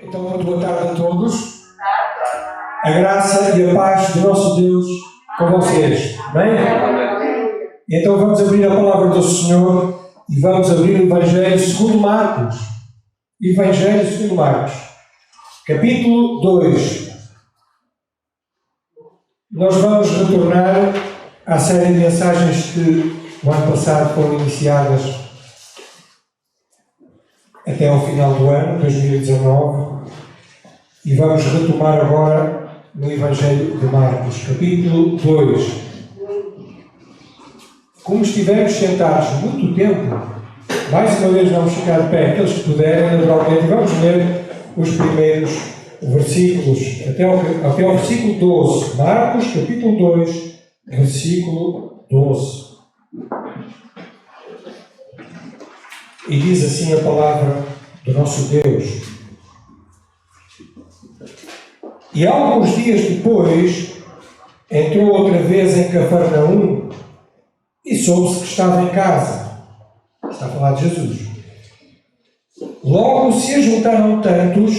Então, muito boa tarde a todos. A graça e a paz do nosso Deus com vocês. Bem? Então vamos abrir a palavra do Senhor e vamos abrir o Evangelho segundo Marcos. Evangelho segundo Marcos, capítulo 2. Nós vamos retornar à série de mensagens que o ano passado foram iniciadas até ao final do ano, 2019, e vamos retomar agora no Evangelho de Marcos, capítulo 2. Como estivemos sentados muito tempo, mais uma vez vamos ficar de pé, aqueles que puderem, naturalmente, vamos ler os primeiros versículos, até ao versículo 12. Marcos, capítulo 2, versículo 12. E diz assim a palavra do nosso Deus. E alguns dias depois, entrou outra vez em Cafarnaum e soube-se que estava em casa. Está a falar de Jesus. Logo se ajuntaram tantos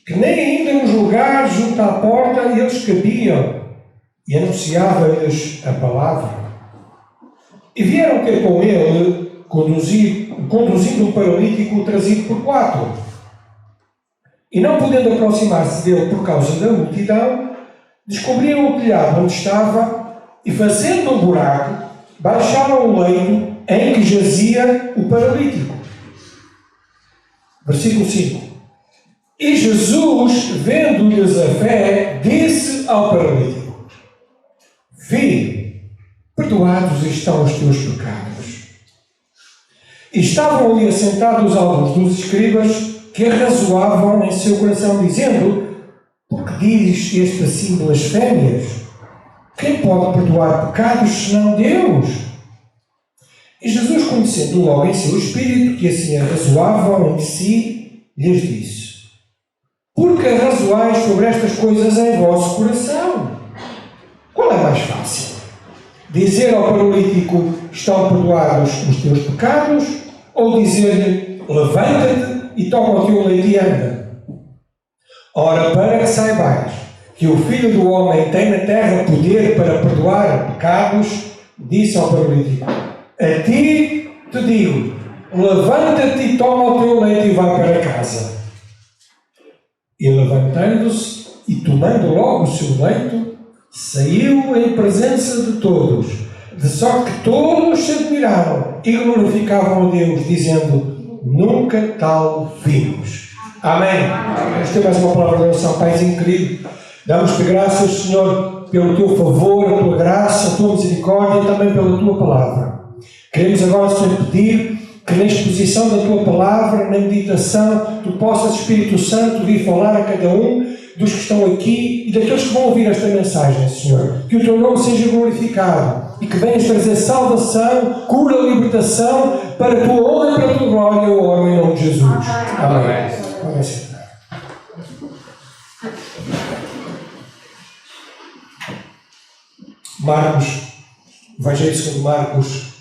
que nem ainda nos lugares junto à porta eles cabiam, e anunciava-lhes a palavra. E vieram ter com ele, conduzindo um paralítico trazido por 4. E não podendo aproximar-se dele por causa da multidão, descobriram o telhado onde estava e, fazendo um buraco, baixaram o leito em que jazia o paralítico. Versículo 5. E Jesus, vendo-lhes a fé, disse ao paralítico: Filho, perdoados estão os teus pecados. E estavam ali assentados alguns dos escribas que arrazoavam em seu coração, dizendo: Por que dizes este assim blasfémias? Quem pode perdoar pecados senão Deus? E Jesus, conhecendo logo em seu espírito que assim arrazoavam em si, lhes disse: Por que arrazoais sobre estas coisas em vosso coração? Qual é mais fácil? Dizer ao paralítico: Estão perdoados os teus pecados? Ou dizer-lhe: Levanta-te e toma o teu leito e anda? Ora, para que saibais que o Filho do Homem tem na terra poder para perdoar pecados, disse ao paralítico: A ti te digo, levanta-te e toma o teu leito e vai para casa. E levantando-se e tomando logo o seu leito, saiu em presença de todos, de sorte que todos se admiraram e glorificavam a Deus, dizendo: Nunca tal vimos. Amém. Vamos ter mais uma palavra de oração. Paizinho querido, damos-te graças, Senhor, pelo teu favor, a tua graça, a tua misericórdia e também pela tua palavra. Queremos agora, Senhor, pedir que na exposição da tua palavra, na meditação, tu possas, Espírito Santo, vir falar a cada um dos que estão aqui e daqueles que vão ouvir esta mensagem, Senhor. Que o teu nome seja glorificado e que venhas trazer salvação, cura, libertação para a tua honra e para a tua glória. Eu oro em nome de Jesus. Amém. Podem sentar. Marcos, Evangelho segundo Marcos,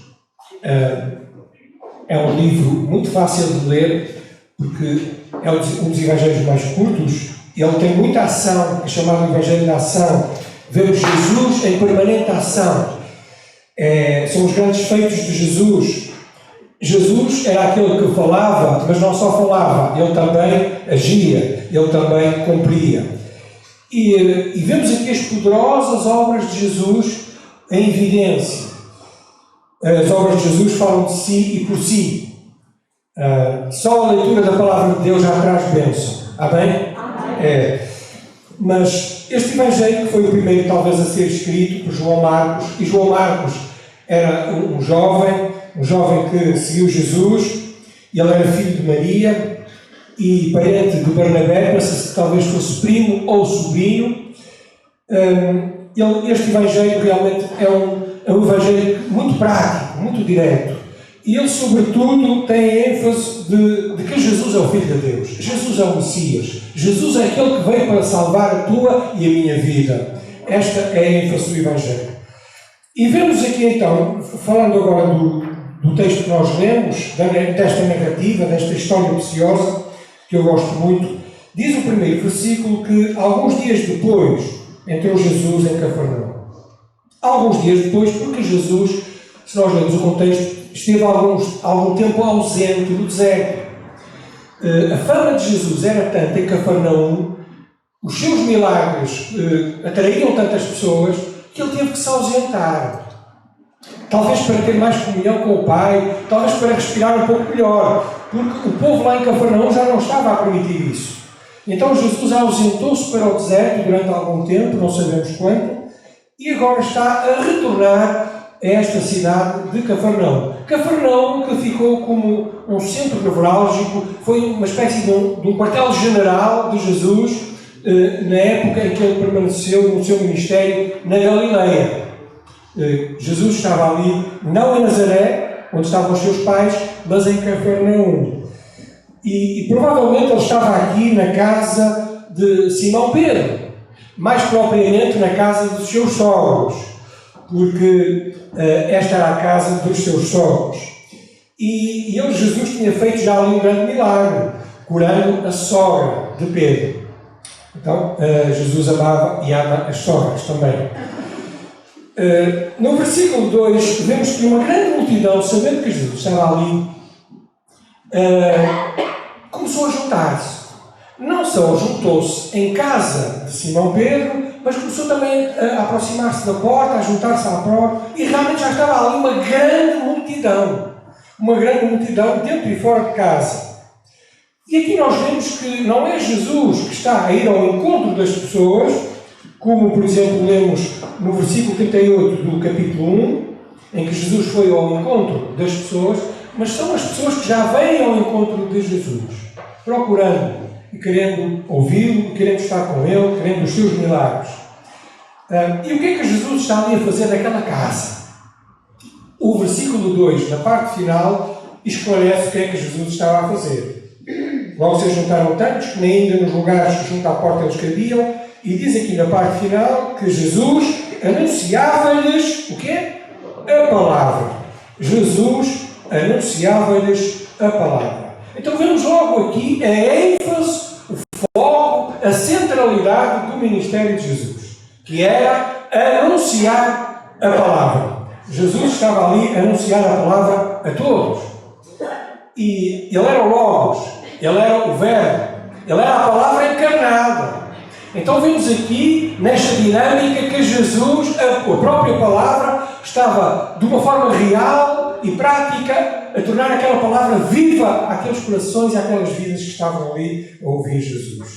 é um livro muito fácil de ler, porque é um dos evangelhos mais curtos. Ele tem muita ação, é chamado Evangelho da Ação. Vemos Jesus em permanente ação. São os grandes feitos de Jesus. Jesus era aquele que falava, mas não só falava, ele também agia, ele também cumpria. E vemos aqui as poderosas obras de Jesus em evidência. As obras de Jesus falam de si e por si. Só a leitura da palavra de Deus já traz bênção. Amém? Mas este Evangelho, que foi o primeiro talvez a ser escrito por João Marcos, e João Marcos era um jovem que seguiu Jesus, ele era filho de Maria e parente de Barnabé, pensa-se que talvez fosse primo ou sobrinho. Este Evangelho realmente é um Evangelho muito prático, muito direto. E ele, sobretudo, tem a ênfase de que Jesus é o Filho de Deus. Jesus é o Messias. Jesus é aquele que veio para salvar a tua e a minha vida. Esta é a ênfase do Evangelho. E vemos aqui então, falando agora do texto que nós lemos, desta narrativa, desta história preciosa, que eu gosto muito, Diz o primeiro versículo que alguns dias depois entrou Jesus em Cafarnaum. Alguns dias depois, porque Jesus, se nós lermos o contexto, esteve algum tempo ausente do deserto. A fama de Jesus era tanta em Cafarnaum, os seus milagres atraíam tantas pessoas, que ele teve que se ausentar. Talvez para ter mais comunhão com o Pai, talvez para respirar um pouco melhor, porque o povo lá em Cafarnaum já não estava a permitir isso. Então Jesus ausentou-se para o deserto durante algum tempo, não sabemos quanto, e agora está a retornar a esta cidade de Cafarnaum. Cafarnaum, que ficou como um centro nevrálgico, foi uma espécie de um quartel-general de Jesus na época em que ele permaneceu no seu ministério na Galileia. Jesus estava ali, não em Nazaré, onde estavam os seus pais, mas em Cafarnaum. E provavelmente ele estava aqui na casa de Simão Pedro, mais propriamente na casa dos seus sogros, porque esta era a casa dos seus sogros. E Jesus tinha feito já ali um grande milagre, curando a sogra de Pedro. Então, Jesus amava e ama as sogras também. No versículo 2, vemos que uma grande multidão, sabendo que Jesus estava ali, começou a juntar-se. Não só juntou-se em casa de Simão Pedro, mas começou também a aproximar-se da porta, a juntar-se à porta, e realmente já estava ali uma grande multidão dentro e fora de casa. E aqui nós vemos que não é Jesus que está a ir ao encontro das pessoas, como, por exemplo, lemos no versículo 38 do capítulo 1, em que Jesus foi ao encontro das pessoas, mas são as pessoas que já vêm ao encontro de Jesus, procurando e querendo ouvi-lo, querendo estar com ele, querendo os seus milagres. E o que é que Jesus está ali a fazer naquela casa? O versículo 2, na parte final, esclarece o que é que Jesus estava a fazer. Logo se juntaram tantos que nem ainda nos lugares junto à porta eles cabiam, e diz aqui na parte final que Jesus anunciava-lhes o quê? A palavra. Jesus anunciava-lhes a palavra. Então vemos logo aqui a ênfase, o foco, a centralidade do ministério de Jesus, que era anunciar a palavra. Jesus estava ali a anunciar a palavra a todos. E ele era o Logos, ele era o Verbo, ele era a palavra encarnada. Então vemos aqui, nesta dinâmica, que Jesus, a própria palavra, estava de uma forma real e prática a tornar aquela palavra viva àqueles corações e àquelas vidas que estavam ali a ouvir Jesus.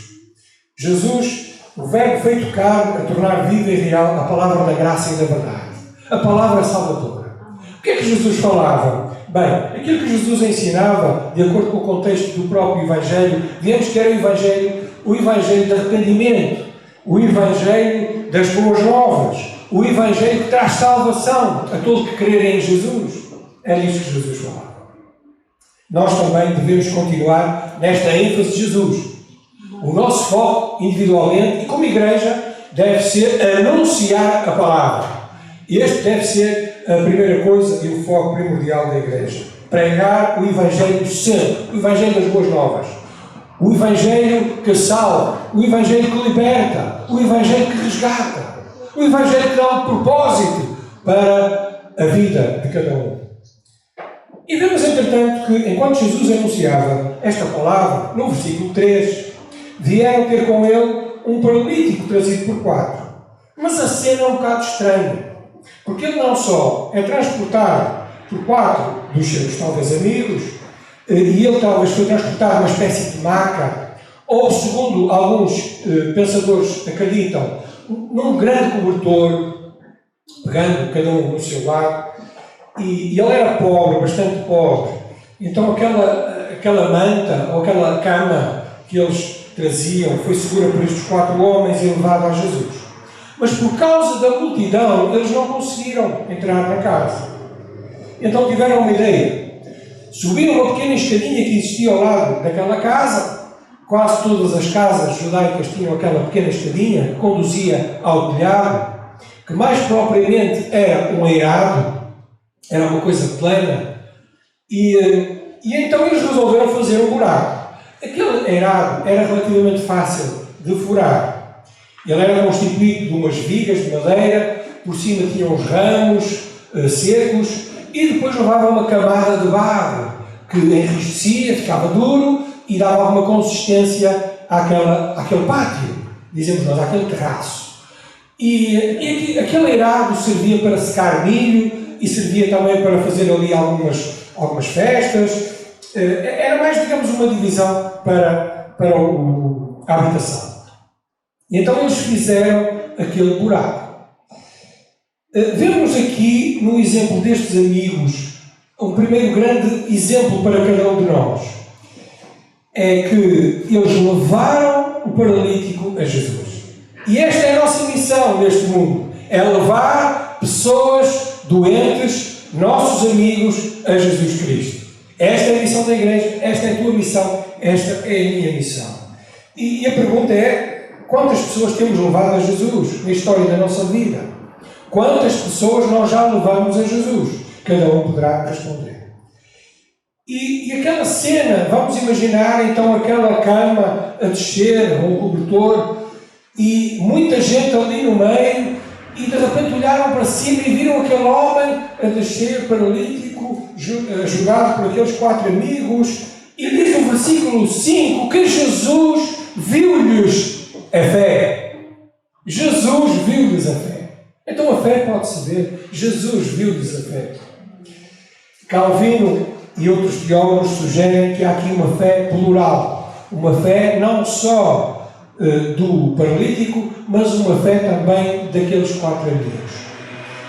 Jesus, o Verbo feito carne, a tornar viva e real a palavra da graça e da verdade. A palavra salvadora. O que é que Jesus falava? Bem, aquilo que Jesus ensinava, de acordo com o contexto do próprio Evangelho, vemos que era o Evangelho de arrependimento, o Evangelho das boas novas, o Evangelho que traz salvação a todo que crer em Jesus. Era isso que Jesus falava. Nós também devemos continuar nesta ênfase de Jesus. O nosso foco, individualmente e como igreja, deve ser anunciar a palavra. Este deve ser a primeira coisa e o foco primordial da igreja. Pregar o Evangelho sempre, o Evangelho das boas novas. O Evangelho que salva, o Evangelho que liberta, o Evangelho que resgata, o Evangelho que dá um propósito para a vida de cada um. E vemos, entretanto, que enquanto Jesus anunciava esta palavra, no versículo 3, vieram ter com ele um paralítico trazido por 4. Mas a cena é um bocado estranha, porque ele não só é transportado por 4 dos seus, talvez, amigos, e ele talvez foi transportado numa espécie de maca, ou, segundo alguns pensadores acreditam, num grande cobertor, pegando cada um no seu lado, e ele era pobre, bastante pobre. Então aquela manta, ou aquela cama que eles traziam, foi segura por estes 4 homens e levada a Jesus. Mas por causa da multidão, eles não conseguiram entrar na casa. Então tiveram uma ideia. Subiram uma pequena escadinha que existia ao lado daquela casa. Quase todas as casas judaicas tinham aquela pequena escadinha que conduzia ao telhado, que mais propriamente era um eirado, era uma coisa plana. E então eles resolveram fazer um buraco. Aquele eirado era relativamente fácil de furar. Ele era constituído de umas vigas de madeira, por cima tinha uns ramos secos e depois levava uma camada de barro que enrijecia, ficava duro e dava alguma consistência àquele pátio, dizemos nós, àquele terraço. E aquele eirado servia para secar milho e servia também para fazer ali algumas festas. Era mais, digamos, uma divisão para a habitação. E então eles fizeram aquele buraco. Vemos aqui, no exemplo destes amigos, um primeiro grande exemplo para cada um de nós. É que eles levaram o paralítico a Jesus. E esta é a nossa missão neste mundo. É levar pessoas doentes, nossos amigos, a Jesus Cristo. Esta é a missão da igreja, esta é a tua missão, esta é a minha missão. E a pergunta é, quantas pessoas temos levado a Jesus na história da nossa vida? Quantas pessoas nós já levamos a Jesus? Cada um poderá responder. E aquela cena, vamos imaginar então aquela cama a descer, ou um cobertor, e muita gente ali no meio, e de repente olharam para cima e viram aquele homem a descer paralítico, jogado por aqueles 4 amigos, e diz no versículo 5 que Jesus viu-lhes a fé. Jesus viu-lhes a fé. Então a fé pode-se ver. Jesus viu-lhes a fé. Calvino e outros teólogos sugerem que há aqui uma fé plural. Uma fé não só do paralítico, mas uma fé também daqueles 4 amigos.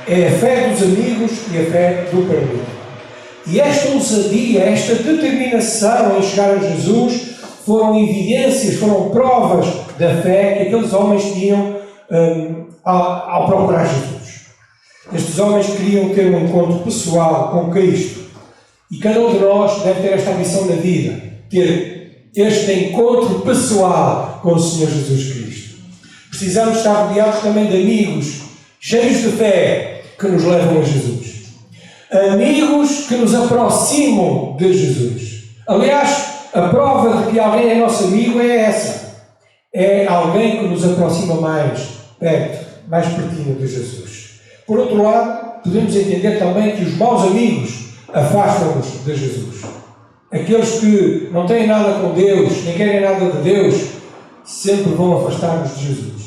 É a fé dos amigos e a fé do paralítico. E esta ousadia, esta determinação em chegar a Jesus foram evidências, foram provas da fé que aqueles homens tinham ao procurar Jesus. Estes homens queriam ter um encontro pessoal com Cristo. E cada um de nós deve ter esta missão na vida, ter este encontro pessoal com o Senhor Jesus Cristo. Precisamos estar rodeados também de amigos cheios de fé que nos levam a Jesus. Amigos que nos aproximam de Jesus. Aliás, a prova de que alguém é nosso amigo é essa. É alguém que nos aproxima mais perto, mais pertinho de Jesus. Por outro lado, podemos entender também que os maus amigos afastam-nos de Jesus. Aqueles que não têm nada com Deus, nem querem nada de Deus, sempre vão afastar-nos de Jesus.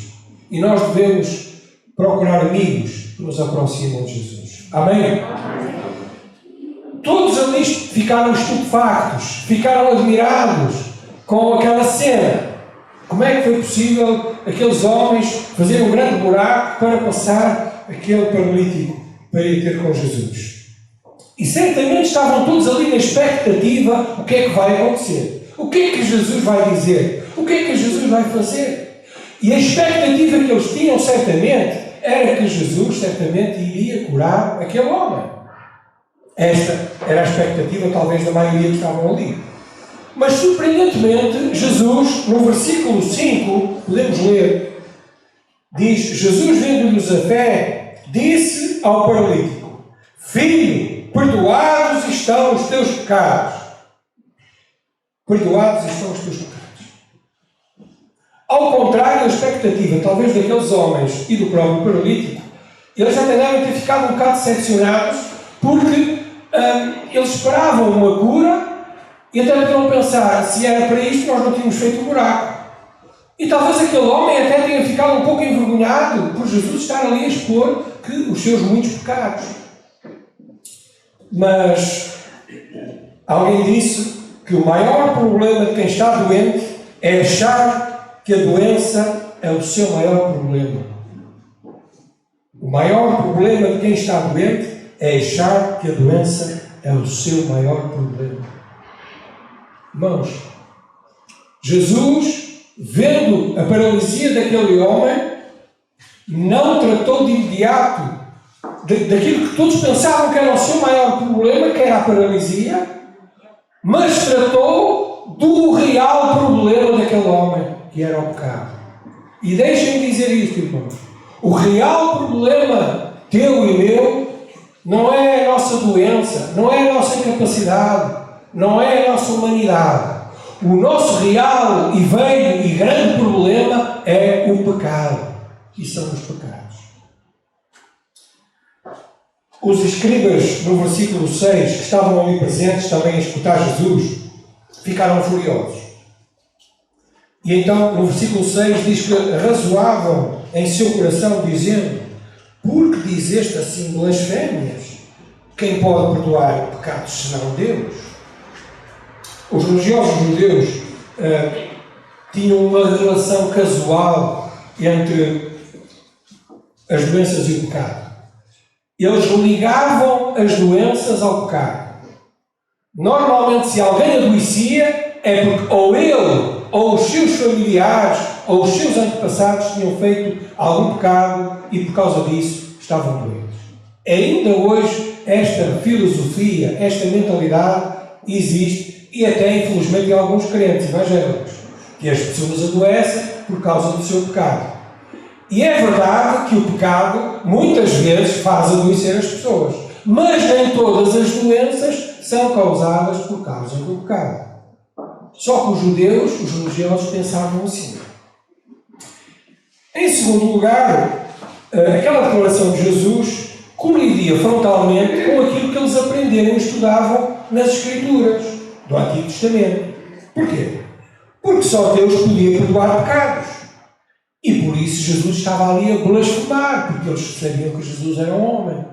E nós devemos procurar amigos que nos aproximam de Jesus. Amém? Todos ali ficaram estupefactos, ficaram admirados com aquela cena. Como é que foi possível aqueles homens fazerem um grande buraco para passar aquele paralítico para ir ter com Jesus? E certamente estavam todos ali na expectativa: o que é que vai acontecer? O que é que Jesus vai dizer? O que é que Jesus vai fazer? E a expectativa que eles tinham certamente era que Jesus certamente iria curar aquele homem. Esta era a expectativa talvez da maioria que estavam ali. Mas surpreendentemente, Jesus, no versículo 5, podemos ler, diz: Jesus, vendo-lhes a fé, disse ao paralítico: Filho, perdoados estão os teus pecados. Perdoados estão os teus pecados. Ao contrário da expectativa, talvez daqueles homens e do próprio paralítico, eles até devem ter ficado um bocado decepcionados, porque eles esperavam uma cura e até podiam pensar: se era para isto, nós não tínhamos feito o buraco. E talvez aquele homem até tenha ficado um pouco envergonhado por Jesus estar ali a expor os seus muitos pecados. Mas alguém disse que o maior problema de quem está doente é achar que a doença é o seu maior problema. O maior problema de quem está doente é achar que a doença é o seu maior problema. Irmãos, Jesus, vendo a paralisia daquele homem, não tratou de imediato daquilo que todos pensavam que era o seu maior problema, que era a paralisia, mas tratou do real problema daquele homem, que era o pecado. E deixem-me dizer isto, irmãos: o real problema teu e meu não é a nossa doença, não é a nossa incapacidade, não é a nossa humanidade. o nosso real e velho e grande problema é o pecado. E são os pecados. Os escribas, no versículo 6, que estavam ali presentes também a escutar Jesus, ficaram furiosos. E então, no versículo 6, diz que razoavam em seu coração, dizendo: por que dizeste assim blasfémias? Quem pode perdoar pecados senão Deus? Os religiosos judeus tinham uma relação casual entre as doenças e o pecado. Eles ligavam as doenças ao pecado. Normalmente, se alguém adoecia, é porque ou ele, ou os seus familiares, ou os seus antepassados tinham feito algum pecado e por causa disso estavam doentes. Ainda hoje, esta filosofia, esta mentalidade existe e até, infelizmente, em alguns crentes evangélicos, que as pessoas adoecem por causa do seu pecado. E é verdade que o pecado, muitas vezes, faz adoecer as pessoas. Mas nem todas as doenças são causadas por causa do pecado. Só que os judeus, os religiosos, pensavam assim. Em segundo lugar, aquela declaração de Jesus colidia frontalmente com aquilo que eles aprenderam e estudavam nas Escrituras do Antigo Testamento. Porquê? Porque só Deus podia perdoar pecados. E por isso Jesus estava ali a blasfemar, porque eles sabiam que Jesus era um homem.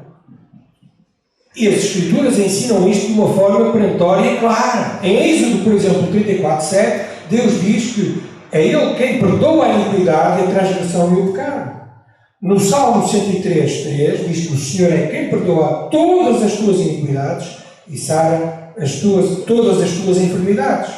E as Escrituras ensinam isto de uma forma perentória e clara. Em Êxodo, por exemplo, 34:7, Deus diz que é Ele quem perdoa a iniquidade, a transgressão e o pecado. No Salmo 103:3 diz que o Senhor é quem perdoa todas as tuas iniquidades e sara todas as tuas enfermidades.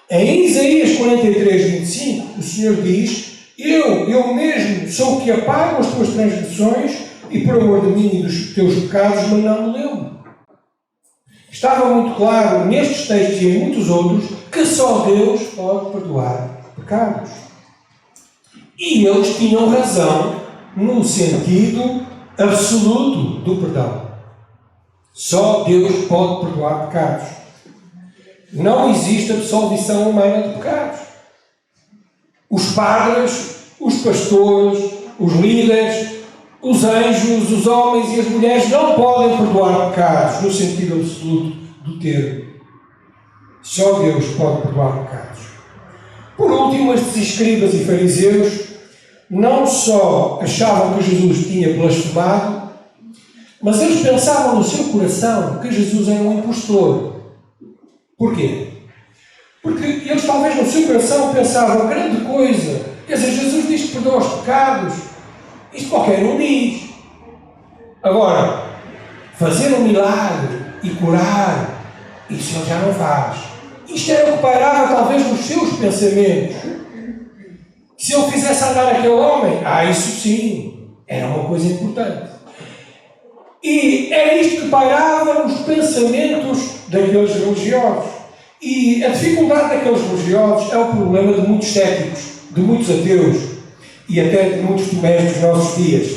Em Isaías 43:25, o Senhor diz: Eu mesmo sou o que apago as tuas transgressões e por amor de mim e dos teus pecados, mas não me lembro. Estava muito claro nestes textos e em muitos outros que só Deus pode perdoar pecados. E eles tinham razão no sentido absoluto do perdão. Só Deus pode perdoar pecados. Não existe absolvição humana de pecados. Os padres, os pastores, os líderes, os anjos, os homens e as mulheres não podem perdoar pecados no sentido absoluto do termo. Só Deus pode perdoar pecados. Por último, estes escribas e fariseus não só achavam que Jesus tinha blasfemado, mas eles pensavam no seu coração que Jesus era um impostor. Porquê? Porque eles talvez no seu coração pensavam: grande coisa, quer dizer, Jesus diz que perdoa os pecados, isto qualquer um diz. Agora, fazer um milagre e curar, isso ele já não faz. Isto era o que pairava talvez nos seus pensamentos. Se eu fizesse andar aquele homem, isso sim, era uma coisa importante. E era isto que pairava nos pensamentos daqueles religiosos. E a dificuldade daqueles religiosos é o problema de muitos céticos, de muitos ateus e até de muitos tomés dos nossos dias,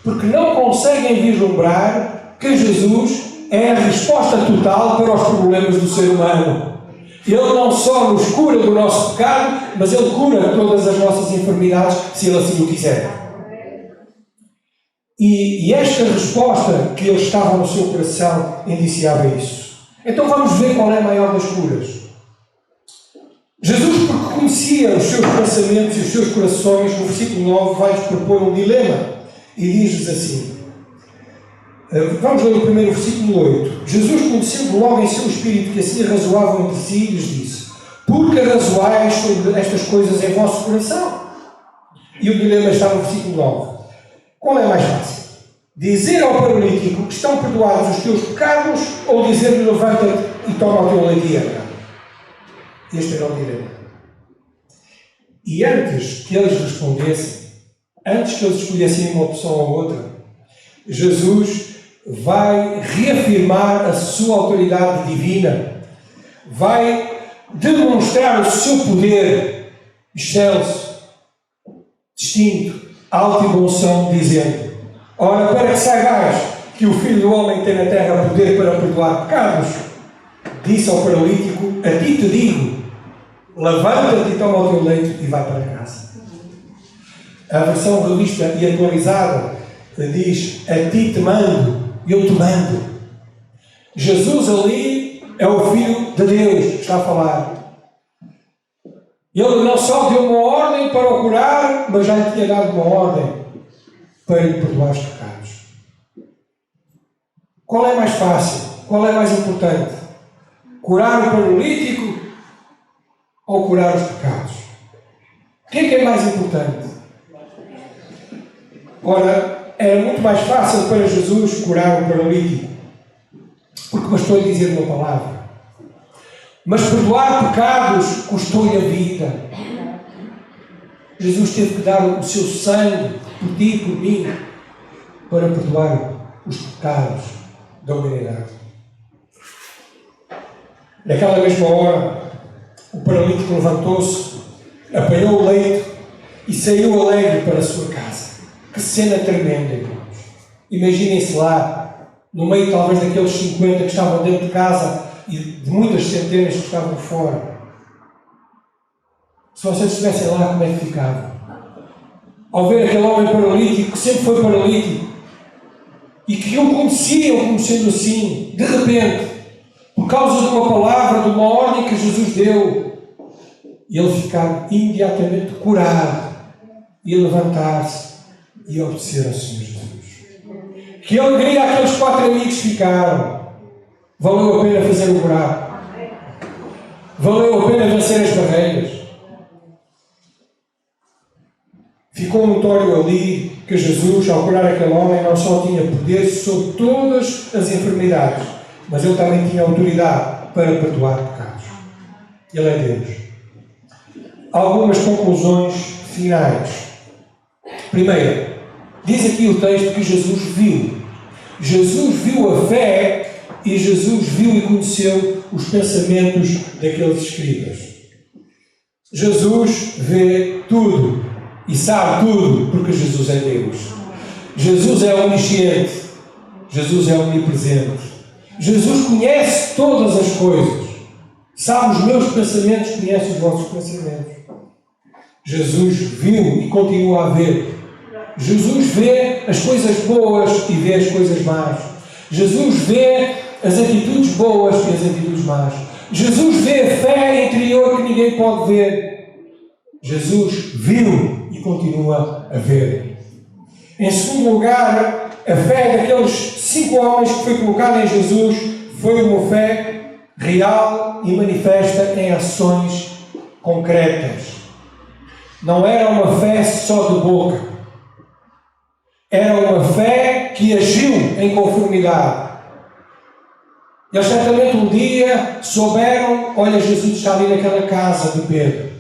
porque não conseguem vislumbrar que Jesus é a resposta total para os problemas do ser humano. Ele não só nos cura do nosso pecado, mas Ele cura todas as nossas enfermidades, se Ele assim o quiser. E esta resposta que eles estavam no seu coração indiciava isso. Então vamos ver qual é a maior das curas. Jesus, porque conhecia os seus pensamentos e os seus corações, no versículo 9 vai-lhes propor um dilema e diz-lhes assim. Vamos ler o primeiro versículo 8. Jesus, conhecendo logo em seu espírito que assim razoavam entre si, lhes disse: por que razoais sobre estas coisas em vosso coração? E o dilema está no versículo 9. Qual é mais fácil? Dizer ao paralítico que estão perdoados os teus pecados, ou dizer-lhe: levanta-te e toma o teu leite e anda? Este era o dilema. E antes que eles respondessem, antes que eles escolhessem uma opção ou outra, Jesus vai reafirmar a sua autoridade divina, vai demonstrar o seu poder excelso, distinto, alto e bom som, dizendo: ora, para que saibais que o Filho do Homem tem na terra poder para perdoar pecados, disse ao paralítico: a ti te digo, levanta-te e toma o teu leito e vai para casa. A versão revista e atualizada diz: a ti te mando, eu te mando. Jesus ali é o Filho de Deus que está a falar. Ele não só deu uma ordem para o curar, mas já lhe tinha dado uma ordem para lhe perdoar os pecados. Qual é mais fácil? Qual é mais importante? Curar o paralítico ou curar os pecados? O que é mais importante? Ora, era muito mais fácil para Jesus curar o paralítico, porque bastou-lhe dizer uma palavra. Mas perdoar pecados custou-lhe a vida. Jesus teve que dar o seu sangue por ti e por mim para perdoar os pecados da humanidade. Naquela mesma hora, o paralítico levantou-se, apanhou o leito e saiu alegre para a sua casa. Que cena tremenda, irmãos. Imaginem-se lá, no meio talvez daqueles 50 que estavam dentro de casa e de muitas centenas que estavam fora. Se vocês estivessem lá, como é que ficavam? Ao ver aquele homem paralítico, que sempre foi paralítico, e que o conheciam como sendo assim, de repente, por causa de uma palavra, de uma ordem que Jesus deu, ele ficar imediatamente curado e levantar-se e obedecer ao Senhor Jesus. Que alegria aqueles 4 amigos ficaram. Valeu a pena fazer o buraco. Valeu a pena vencer as barreiras. Ficou notório ali que Jesus, ao curar aquele homem, não só tinha poder sobre todas as enfermidades, mas ele também tinha autoridade para perdoar pecados. Ele é Deus. Algumas conclusões finais. Primeiro, diz aqui o texto que Jesus viu. Jesus viu a fé e Jesus viu e conheceu os pensamentos daqueles escribas. Jesus vê tudo e sabe tudo, porque Jesus é Deus. Jesus é onisciente. Jesus é onipresente. Jesus conhece todas as coisas. Sabe os meus pensamentos, conhece os vossos pensamentos. Jesus viu e continua a ver. Jesus vê as coisas boas e vê as coisas más. Jesus vê as atitudes boas e as atitudes más. Jesus vê a fé interior que ninguém pode ver. Jesus viu e continua a ver. Em segundo lugar, a fé daqueles 5 homens que foi colocada em Jesus foi uma fé real e manifesta em ações concretas. Não era uma fé só de boca. Era uma fé que agiu em conformidade. Eles certamente um dia souberam, olha, Jesus está ali naquela casa de Pedro.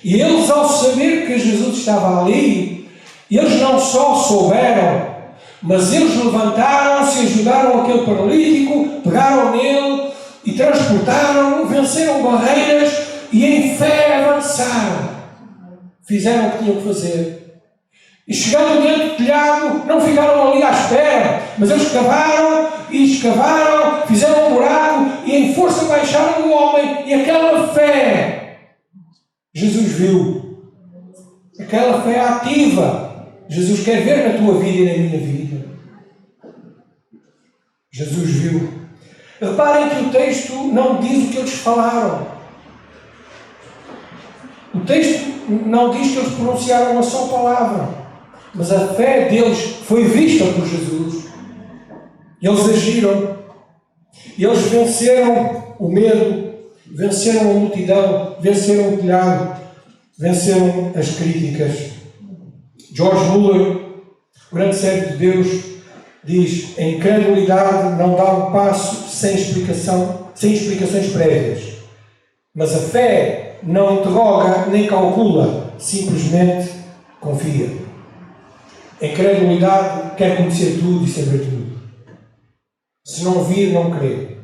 E eles, ao saber que Jesus estava ali, eles não só souberam, mas eles levantaram-se, ajudaram aquele paralítico, pegaram nele e transportaram-o, venceram barreiras e em fé avançaram. Fizeram o que tinham que fazer. E chegando diante do telhado, não ficaram ali à espera, mas eles cavaram e escavaram, fizeram um buraco e em força baixaram o homem. E aquela fé, Jesus viu. Aquela fé ativa. Jesus quer ver na tua vida e na minha vida. Jesus viu. Reparem que o texto não diz o que eles falaram. O texto não diz que eles pronunciaram uma só palavra. Mas a fé deles foi vista por Jesus. Eles agiram. Eles venceram o medo, venceram a multidão, venceram o telhado, venceram as críticas. George Muller, o grande servo de Deus, diz: a incredulidade não dá um passo sem explicações prévias. Mas a fé não interroga nem calcula, simplesmente confia. A incredulidade quer conhecer tudo e saber tudo. Se não vir, não crê.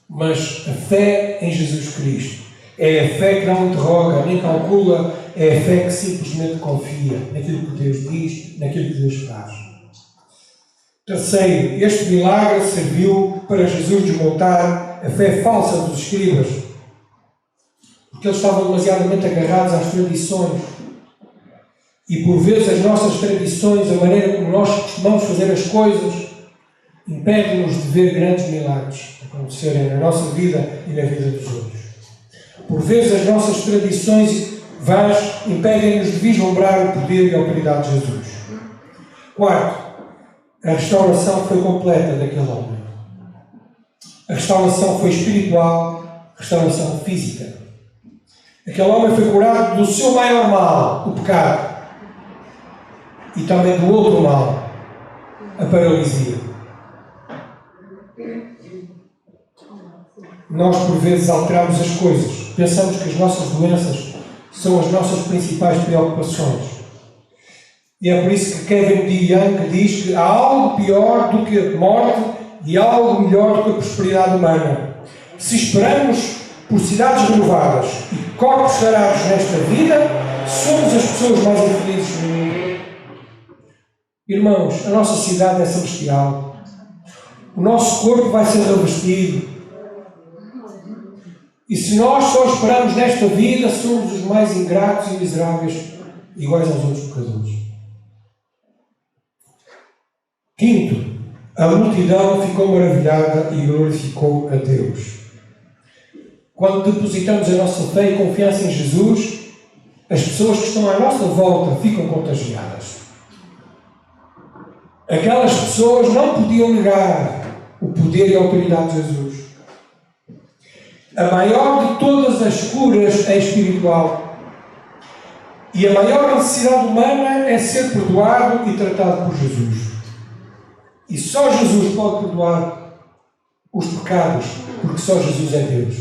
Mas a fé em Jesus Cristo é a fé que não interroga, nem calcula, é a fé que simplesmente confia naquilo que Deus diz, naquilo que Deus faz. Terceiro, este milagre serviu para Jesus desmontar a fé falsa dos escribas. porque eles estavam demasiadamente agarrados às tradições. E por vezes as nossas tradições, a maneira como nós costumamos fazer as coisas, impede-nos de ver grandes milagres acontecerem na nossa vida e na vida dos outros. Por vezes as nossas tradições vãs impedem-nos de vislumbrar o poder e a autoridade de Jesus. Quarto, a restauração foi completa daquele homem. A restauração foi espiritual, restauração física. Aquele homem foi curado do seu maior mal, o pecado, e também do outro mal, a paralisia. Nós, por vezes, alteramos as coisas. Pensamos que as nossas doenças são as nossas principais preocupações. E é por isso que Kevin D. Young diz que há algo pior do que a morte e algo melhor do que a prosperidade humana. Se esperamos por cidades renovadas e corpos sarados nesta vida, somos as pessoas mais infelizes do mundo. Irmãos, a nossa cidade é celestial. O nosso corpo vai ser revestido. E se nós só esperamos nesta vida, somos os mais ingratos e miseráveis, iguais aos outros pecadores. Quinto, a multidão ficou maravilhada e glorificou a Deus. Quando depositamos a nossa fé e confiança em Jesus, as pessoas que estão à nossa volta ficam contagiadas. Aquelas pessoas não podiam negar o poder e a autoridade de Jesus. A maior de todas as curas é espiritual. E a maior necessidade humana é ser perdoado e tratado por Jesus. E só Jesus pode perdoar os pecados, porque só Jesus é Deus.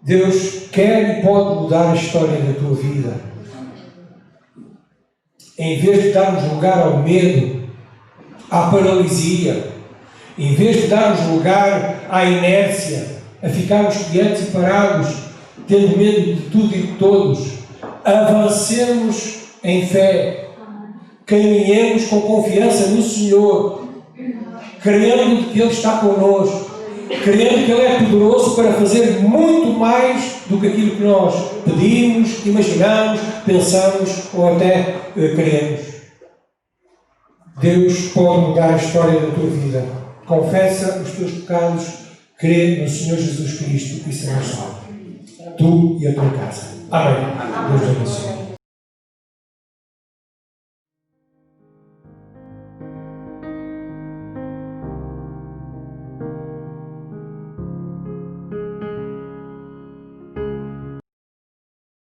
Deus quer e pode mudar a história da tua vida. Em vez de darmos lugar ao medo, à paralisia, em vez de darmos lugar à inércia, a ficarmos quietos e parados, tendo medo de tudo e de todos, avancemos em fé. Caminhemos com confiança no Senhor, crendo que Ele está connosco, crendo que Ele é poderoso para fazer muito mais do que aquilo que nós pedimos, imaginamos, pensamos ou até queremos. Deus pode mudar a história da tua vida. Confessa os teus pecados, crê no Senhor Jesus Cristo e serás salvo. Tu e a tua casa. Amém. Deus te abençoe.